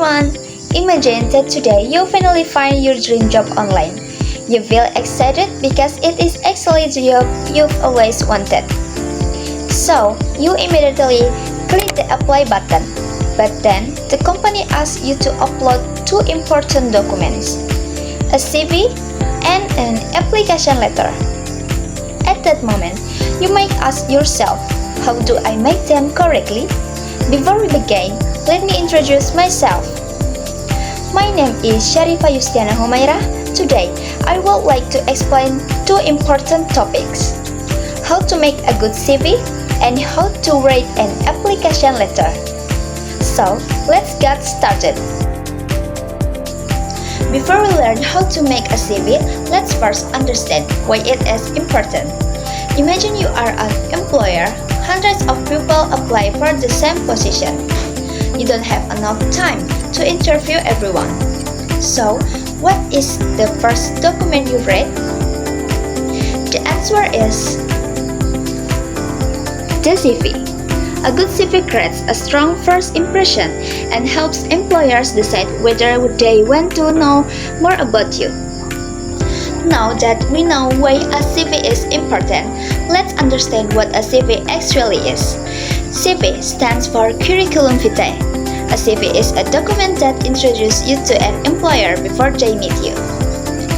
everyone! Imagine that today you finally find your dream job online. You feel excited because it is actually the job you've always wanted. So, you immediately click the apply button. But then, the company asks you to upload two important documents, a CV and an application letter. At that moment, you might ask yourself, how do I make them correctly? Before we begin, let me introduce myself. My name is Syarifa Yustiana Humaira. Today, I would like to explain two important topics: how to make a good CV and how to write an application letter. So, let's get started. Before we learn how to make a CV, let's first understand why it is important. Imagine you are an employer. Hundreds of people apply for the same position. You don't have enough time to interview everyone. So, what is the first document you read? The answer is the CV. A good CV creates a strong first impression and helps employers decide whether they want to know more about you. Now that we know why a CV is important, let's understand what a CV actually is. CV stands for Curriculum Vitae. A CV is a document that introduces you to an employer before they meet you.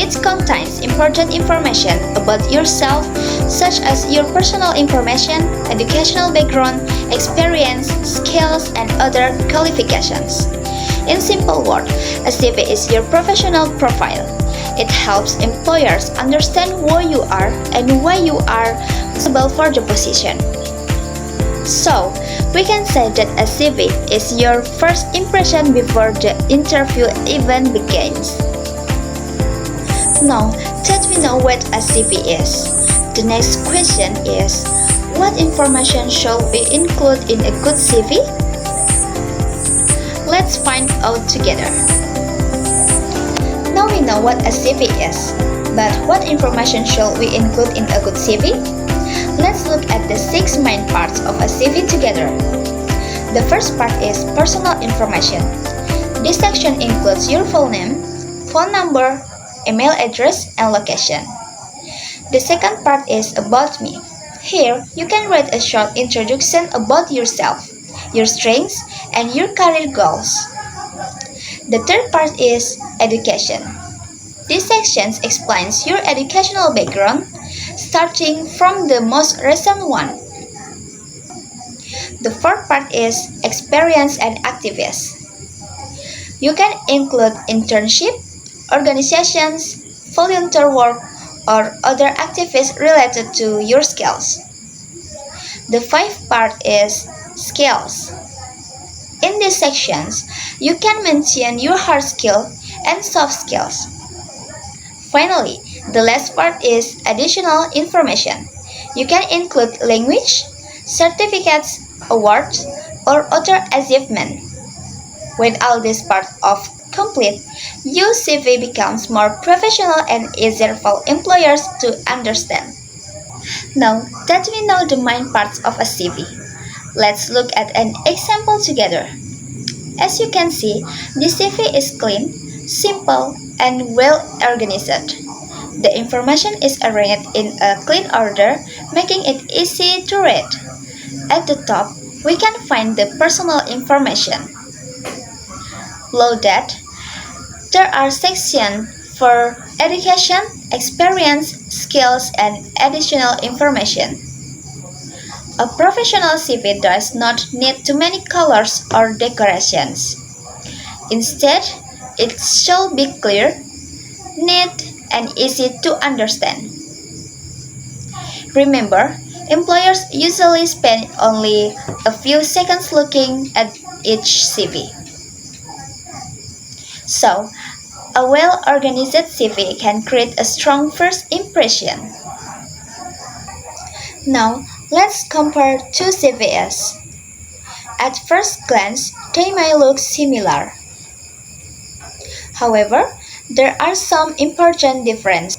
It contains important information about yourself, such as your personal information, educational background, experience, skills, and other qualifications. In simple words, a CV is your professional profile. It helps employers understand who you are and why you are suitable for the position. So, we can say that a CV is your first impression before the interview even begins. Now that we know what a CV is, the next question is, what information should we include in a good CV? Let's find out together. Now we know what a CV is, but what information should we include in a good CV? Let's look at the 6 main parts of a CV together. The first part is personal information. This section includes your full name, phone number, email address, and location. The second part is about me. Here, you can write a short introduction about yourself, your strengths, and your career goals. The third part is education. This section explains your educational background, starting from the most recent one. The fourth part is experience and activities. You can include internship, organizations, volunteer work, or other activities related to your skills. The fifth part is skills. In these sections, you can mention your hard skill and soft skills. Finally, the last part is additional information. You can include language, certificates, awards, or other achievements. When all these parts are complete, your CV becomes more professional and easier for employers to understand. Now that we know the main parts of a CV, let's look at an example together. As you can see, the CV is clean, simple, and well organized. The information is arranged in a clean order, making it easy to read. At the top, we can find the personal information. Below that, there are sections for education, experience, skills, and additional information. A professional CV does not need too many colors or decorations. Instead, it should be clear, neat, and easy to understand. Remember, employers usually spend only a few seconds looking at each CV. So, a well-organized CV can create a strong first impression. Now, let's compare two CVs. At first glance, they may look similar. However, there are some important differences.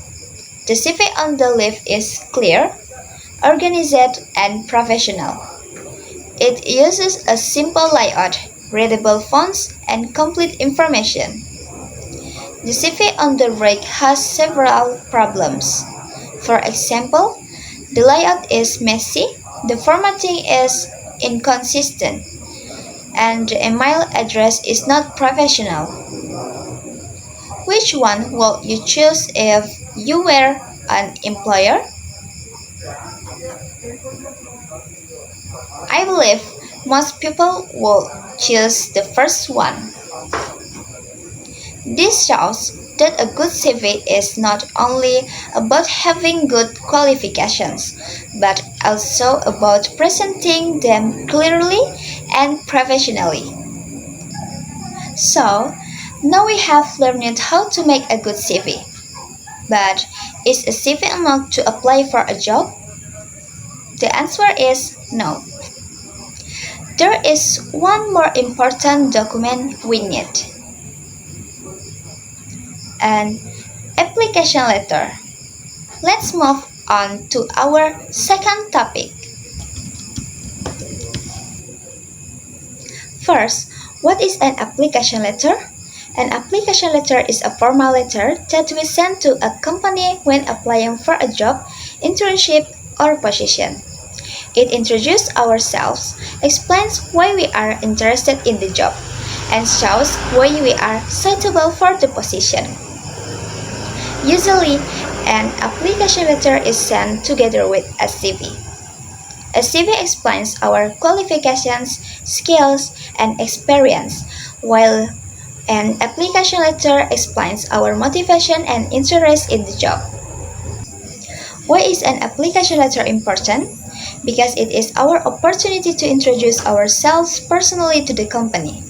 The CV on the left is clear, organized, and professional. It uses a simple layout, readable fonts, and complete information. The CV on the right has several problems. For example, the layout is messy, the formatting is inconsistent, and the email address is not professional. Which one will you choose if you were an employer? I believe most people will choose the first one. This shows that a good CV is not only about having good qualifications, but also about presenting them clearly and professionally. So, now we have learned how to make a good CV. But is a CV enough to apply for a job? The answer is no. There is one more important document we need, an application letter. Let's move on to our second topic. First, what is an application letter? An application letter is a formal letter that we send to a company when applying for a job, internship, or position. It introduces ourselves, explains why we are interested in the job, and shows why we are suitable for the position. Usually, an application letter is sent together with a CV. A CV explains our qualifications, skills, and experience, while an application letter explains our motivation and interest in the job. Why is an application letter important? Because it is our opportunity to introduce ourselves personally to the company.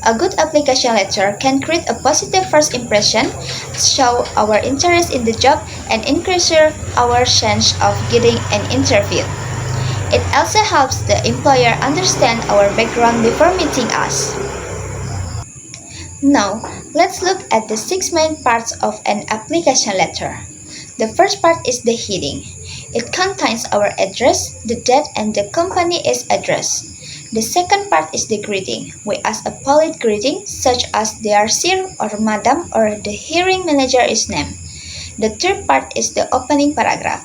A good application letter can create a positive first impression, show our interest in the job, and increase our chance of getting an interview. It also helps the employer understand our background before meeting us. Now, let's look at the six main parts of an application letter. The first part is the heading. It contains our address, the date, and the company is address. The second part is the greeting. We ask a polite greeting such as dear sir or madam or the hiring manager is named. The third part is the opening paragraph.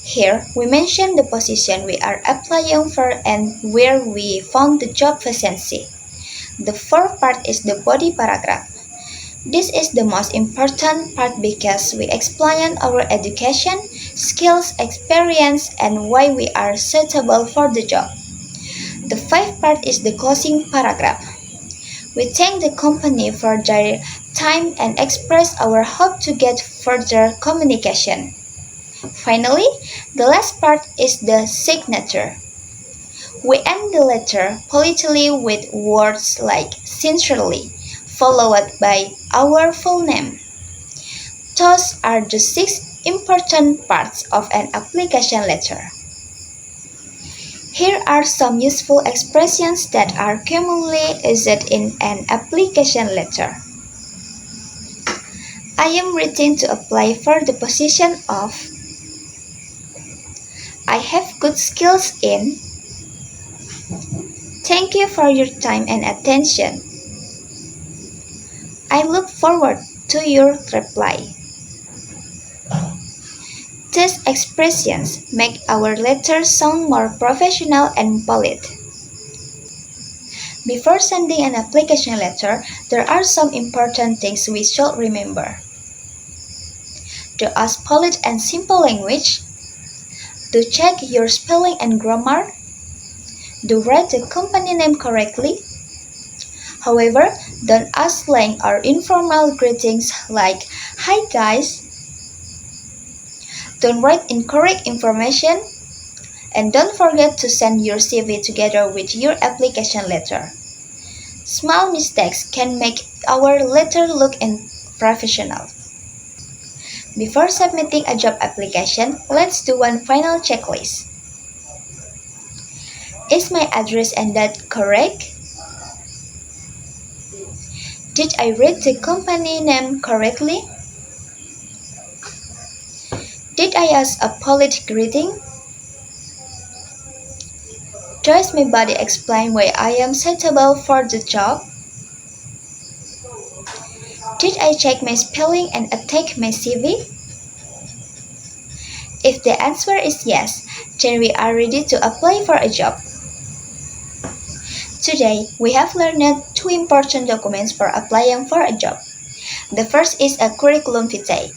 Here, we mention the position we are applying for and where we found the job vacancy. The fourth part is the body paragraph. This is the most important part because we explain our education, skills, experience, and why we are suitable for the job. The fifth part is the closing paragraph. We thank the company for their time and express our hope to get further communication. Finally, the last part is the signature. We end the letter politely with words like sincerely, followed by our full name. Those are the six important parts of an application letter. Here are some useful expressions that are commonly used in an application letter. I am written to apply for the position of. I have good skills in. Thank you for your time and attention. I look forward to your reply. These expressions make our letter sound more professional and polite. Before sending an application letter, there are some important things we should remember. To use polite and simple language, to check your spelling and grammar, to write the company name correctly. However, don't ask slang or informal greetings like "Hi guys." Don't write incorrect information, and don't forget to send your CV together with your application letter. Small mistakes can make our letter look unprofessional. Before submitting a job application, let's do one final checklist. Is my address and date correct? Did I read the company name correctly? Did I use a polite greeting? Does my body explain why I am suitable for the job? Did I check my spelling and attack my CV? If the answer is yes, then we are ready to apply for a job. Today, we have learned two important documents for applying for a job. The first is a curriculum vitae,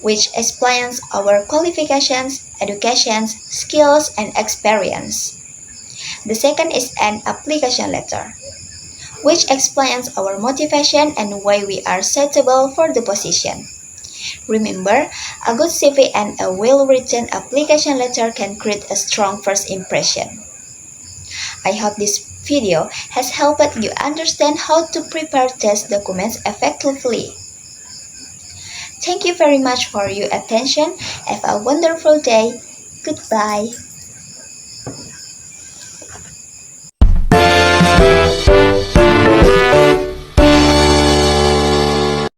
which explains our qualifications, educations, skills, and experience. The second is an application letter, which explains our motivation and why we are suitable for the position. Remember, a good CV and a well-written application letter can create a strong first impression. I hope this video has helped you understand how to prepare test documents effectively. Thank you very much for your attention. Have a wonderful day. Goodbye.